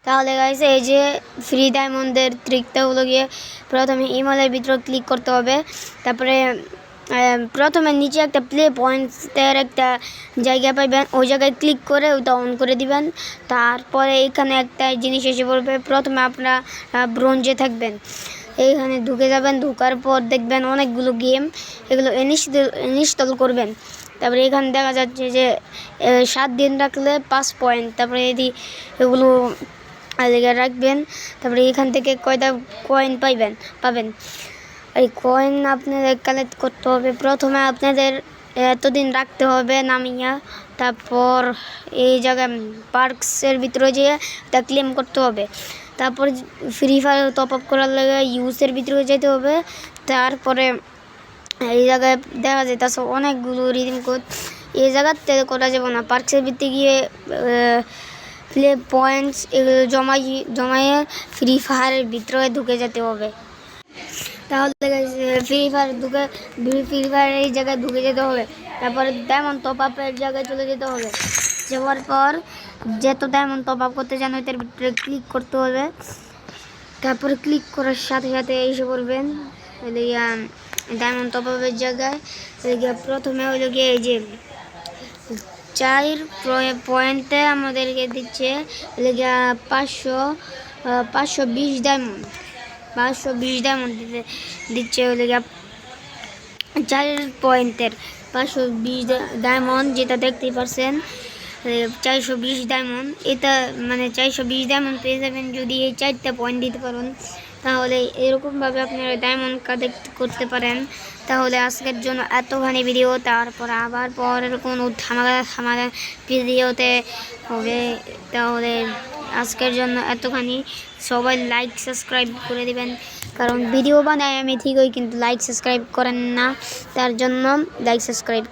তাহলে গাইস এই যে ফ্রি ডায়মন্ডের ট্রিকটা হলো গিয়ে প্রথমে ইমেলের ভিতরে ক্লিক করতে হবে। তারপরে প্রথমে নিচে একটা প্লে পয়েন্টসের একটা জায়গা পাইবেন, ওই জায়গায় ক্লিক করে ওটা অন করে দিবেন। তারপরে এখানে একটা জিনিস এসে পড়বে, প্রথমে আপনারা ব্রোঞ্জে থাকবেন, এইখানে ঢুকে যাবেন। ঢোকার পর দেখবেন অনেকগুলো গেম, এগুলো ইনস্টল করবেন। তারপরে এখানে দেখা যাচ্ছে যে 7 দিন রাখলে 5 পয়েন্ট। তারপরে এগুলো রাখবেন। তারপরে এখান থেকে কয়টা কয়েন পাবেন। এই কয়েন আপনাদের কালেক্ট করতে হবে। প্রথমে আপনাদের এতদিন রাখতে হবে নামিয়া, তারপর এই জায়গায় পার্কসের ভিতরে যেয়ে তা ক্লেম করতে হবে। তারপর ফ্রি ফায়ার টপ আপ করার লাগে ইউজের ভিতরে যেতে হবে। তারপরে এই জায়গায় দেখা যাইতেছে অনেকগুলো রিডিম কোড, এই জায়গাতে করা যাবে না। পার্কসের ভিতরে গিয়ে প্লে পয়েন্টস এগুলো জমাইয়ে ফ্রি ফায়ারের ভিতরে ঢুকে যেতে হবে। তাহলে ফ্রি ফায়ার এই জায়গায় ঢুকে যেতে হবে। তারপরে ডায়মন্ড টপ আপের জায়গায় চলে যেতে হবে। যাওয়ার পর যত ডায়মন্ড টপ আপ করতে চান ওইটার ভিতরে ক্লিক করতে হবে। তারপরে ক্লিক করার সাথে সাথে এসে পড়বেন ডায়মন্ড টপ আপের জায়গায়। প্রথমে হইল গিয়ে এই যে 4 পয়েন্টে আমাদেরকে দিচ্ছে 520 ডায়মন্ড। 520 ডায়মন্ড দিচ্ছে 4 পয়েন্টের 520 ডায়মন্ড, যেটা দেখতেই পারছেন 420 ডায়মন্ড। এটা মানে 420 ডায়মন্ড পেয়ে যাবেন যদি এই 4টা পয়েন্ট দিতে পারেন। তাহলে এরকমভাবে আপনারা ডায়মন্ড কালেক্ট করতে পারেন। তাহলে আজকের জন্য এতখানি ভিডিও, তারপর আবার পরের কোনো ধামাকা ভিডিওতে হবে। তাহলে আজকের জন্য এতখানি, সবাই লাইক সাবস্ক্রাইব করে দিবেন, কারণ ভিডিও বানাই আমি ঠিকই কিন্তু লাইক সাবস্ক্রাইব করেন না, তার জন্য লাইক সাবস্ক্রাইব